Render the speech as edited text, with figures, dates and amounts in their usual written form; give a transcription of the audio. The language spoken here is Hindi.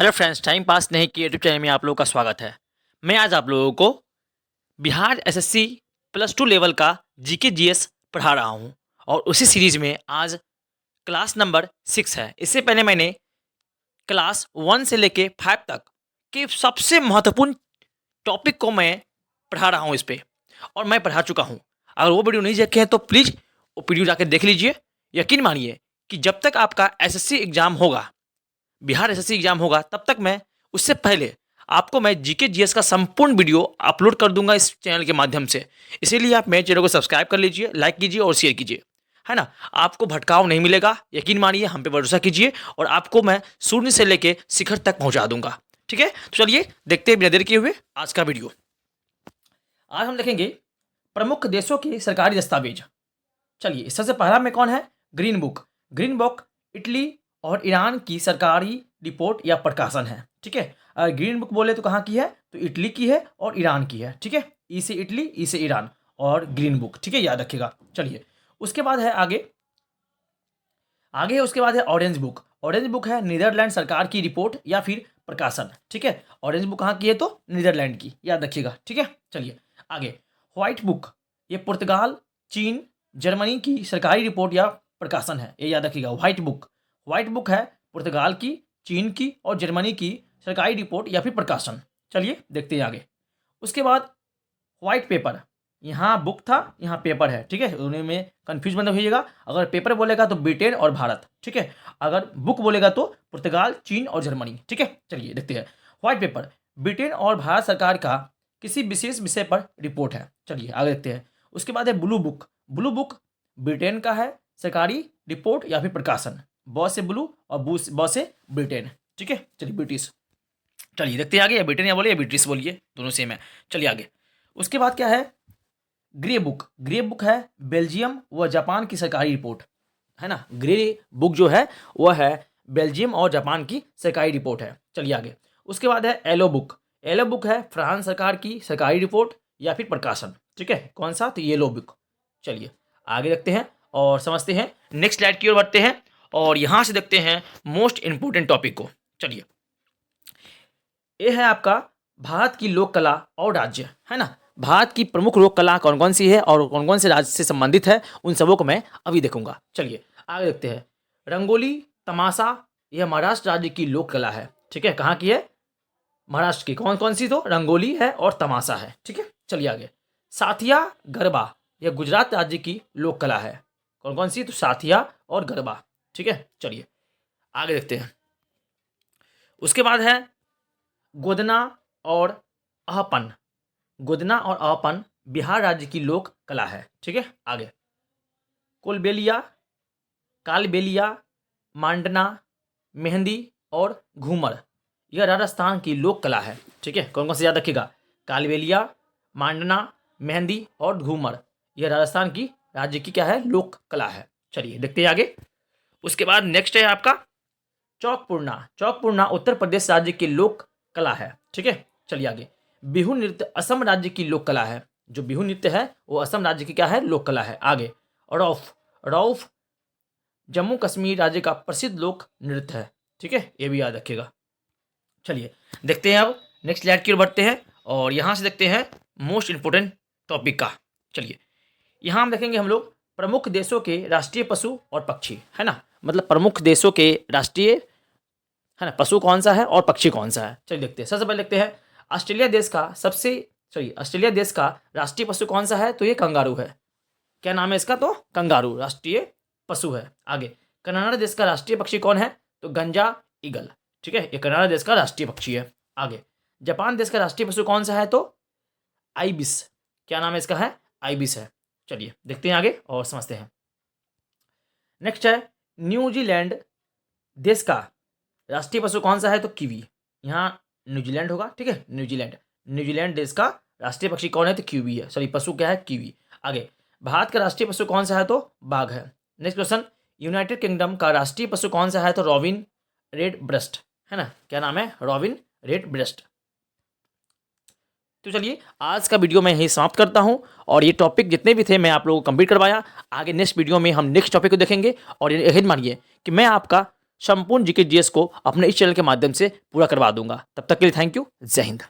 हेलो फ्रेंड्स, टाइम पास नहीं किए यूट्यूब चैनल में आप लोगों का स्वागत है। मैं आज आप लोगों को Bihar SSC plus two level का जीके जीएस पढ़ा रहा हूं और उसी सीरीज में आज क्लास नंबर 6 है। इससे पहले मैंने क्लास 1 से लेके 5 तक के सबसे महत्वपूर्ण टॉपिक को मैं पढ़ा रहा हूं इस पे, और मैं पढ़ा चुका हूं। अगर वो वीडियो नहीं देखे हैं तो प्लीज़ वो वीडियो जाकर देख लीजिए। यकीन मानिए कि जब तक आपका एसएससी एग्ज़ाम होगा, बिहार एसएससी एग्जाम होगा, तब तक मैं उससे पहले आपको मैं जीके जीएस का संपूर्ण वीडियो अपलोड कर दूंगा इस चैनल के माध्यम से। इसीलिए आप मेरे चैनल को सब्सक्राइब कर लीजिए, लाइक कीजिए और शेयर कीजिए, है ना। आपको भटकाव नहीं मिलेगा, यकीन मानिए, हम पे भरोसा कीजिए और आपको मैं शून्य से लेके शिखर तक पहुंचा दूंगा। ठीक है, तो चलिए देखते हैं बिना देर किए हुए आज का वीडियो। आज हम देखेंगे प्रमुख देशों के सरकारी दस्तावेज। चलिए, सबसे पहला में कौन है? Green book. Green book Italy और ईरान की सरकारी रिपोर्ट या प्रकाशन है। ठीक है, अगर ग्रीन बुक बोले तो कहाँ की है? तो इटली की है और ईरान की है। ठीक है, ई से इटली, ई से ईरान और ग्रीन बुक। ठीक है, याद रखिएगा। चलिए, उसके बाद है आगे आगे है उसके बाद है ऑरेंज बुक। ऑरेंज बुक है नीदरलैंड सरकार की रिपोर्ट या फिर प्रकाशन। ठीक है, ऑरेंज बुक कहाँ की है? तो नीदरलैंड की, याद रखिएगा। ठीक है, चलिए आगे। व्हाइट बुक, ये पुर्तगाल, चीन, जर्मनी की सरकारी रिपोर्ट या प्रकाशन है, ये याद रखिएगा। व्हाइट बुक है पुर्तगाल की, चीन की और जर्मनी की सरकारी रिपोर्ट या फिर प्रकाशन। चलिए देखते हैं आगे। उसके बाद व्हाइट पेपर, यहाँ बुक था, यहाँ पेपर है। ठीक है, दोनों में कंफ्यूज मत होइएगा। अगर पेपर बोलेगा तो ब्रिटेन और भारत। ठीक है, अगर बुक बोलेगा तो पुर्तगाल, चीन और जर्मनी। ठीक है, चलिए देखते हैं। व्हाइट पेपर ब्रिटेन और भारत सरकार का किसी विशेष विषय पर रिपोर्ट है। चलिए आगे देखते हैं। उसके बाद है blue book. Blue book Britain का है सरकारी रिपोर्ट या फिर प्रकाशन। ब से ब्लू और ब से ब्रिटेन। ठीक है, चलिए ब्रिटिश। चलिए देखते हैं आगे। या ब्रिटेन या बोलिए या ब्रिटिश बोलिए, दोनों सेम है। चलिए आगे। उसके बाद क्या है? Grey book. ग्रे बुक है बेल्जियम व जापान की सरकारी रिपोर्ट, है ना। ग्रे बुक जो है वह है बेल्जियम और जापान की सरकारी रिपोर्ट है। चलिए आगे। उसके बाद है येलो बुक। येलो बुक है फ्रांस सरकार की सरकारी रिपोर्ट या फिर प्रकाशन। ठीक है, कौन सा? तो येलो बुक। चलिए आगे देखते हैं और समझते हैं। नेक्स्ट स्लाइड की ओर बढ़ते हैं और यहाँ से देखते हैं मोस्ट इंपोर्टेंट टॉपिक को। चलिए, ये है आपका भारत की लोक कला और राज्य, है ना। भारत की प्रमुख लोक कला कौन कौन सी है और कौन कौन से राज्य से संबंधित है, उन सबों को मैं अभी देखूंगा। चलिए आगे देखते हैं। रंगोली, तमाशा, यह महाराष्ट्र राज्य की लोक कला है। ठीक है, कहाँ की है? महाराष्ट्र की। कौन कौन सी? तो रंगोली है और तमाशा है। ठीक है, चलिए आगे। साथिया, गरबा, यह गुजरात राज्य की लोक कला है। कौन कौन सी? तो साथिया और गरबा। ठीक है, चलिए आगे देखते हैं। उसके बाद है गोदना और अहपन। गोदना और अहपन बिहार राज्य की लोक कला है। ठीक है, आगे। कोलबेलिया, कालबेलिया, मांडना, मेहंदी और घूमर, यह राजस्थान की लोक कला है। ठीक है, कौन कौन से याद रखिएगा? कालबेलिया, मांडना, मेहंदी और घूमर, यह राजस्थान की राज्य की क्या है? लोक कला है। चलिए देखते हैं आगे। उसके बाद नेक्स्ट है आपका चौकपूर्णा। चौकपूर्णा उत्तर प्रदेश राज्य की लोक कला है। ठीक है, चलिए आगे। बिहू नृत्य असम राज्य की लोक कला है। जो बिहू नृत्य है वो असम राज्य की क्या है? लोक कला है। आगे। रौफ, रौफ जम्मू कश्मीर राज्य का प्रसिद्ध लोक नृत्य है। ठीक है, ये भी याद रखिएगा। चलिए देखते हैं अब नेक्स्ट स्लाइड की ओर बढ़ते हैं और यहाँ से देखते हैं मोस्ट इंपोर्टेंट टॉपिक का। चलिए, यहाँ हम देखेंगे हम लोग प्रमुख देशों के राष्ट्रीय पशु और पक्षी, है ना। मतलब प्रमुख देशों के राष्ट्रीय, है ना, पशु कौन सा है और पक्षी कौन सा है। चलिए देखते हैं। सबसे पहले देखते हैं ऑस्ट्रेलिया देश का राष्ट्रीय पशु कौन सा है? तो ये कंगारू है। क्या नाम है इसका? तो कंगारू राष्ट्रीय पशु है। आगे। कनाडा देश का राष्ट्रीय पक्षी कौन है? तो गंजा ईगल। ठीक है, ये कनाडा देश का राष्ट्रीय पक्षी है। आगे। जापान देश का राष्ट्रीय पशु कौन सा है? तो आइबिस। क्या नाम है इसका? है आइबिस है। चलिए देखते हैं आगे और समझते हैं। नेक्स्ट है न्यूजीलैंड देश का राष्ट्रीय पशु कौन सा है? तो कीवी। यहाँ न्यूजीलैंड होगा। ठीक है, न्यूजीलैंड देश का राष्ट्रीय पक्षी कौन है? तो कीवी है। सॉरी, पशु क्या है? कीवी। आगे। भारत का राष्ट्रीय पशु कौन सा है? तो बाघ है। Next question. यूनाइटेड किंगडम का राष्ट्रीय पशु कौन सा है? तो रॉबिन रेड ब्रेस्ट, है ना। क्या नाम है? Robin red breast. तो चलिए आज का वीडियो मैं यही समाप्त करता हूं और ये टॉपिक जितने भी थे मैं आप लोगों को कंप्लीट करवाया। आगे नेक्स्ट वीडियो में हम नेक्स्ट टॉपिक को देखेंगे और यकीन मानिए कि मैं आपका संपूर्ण जीके जीएस को अपने इस चैनल के माध्यम से पूरा करवा दूंगा। तब तक के लिए थैंक यू। जय हिंद।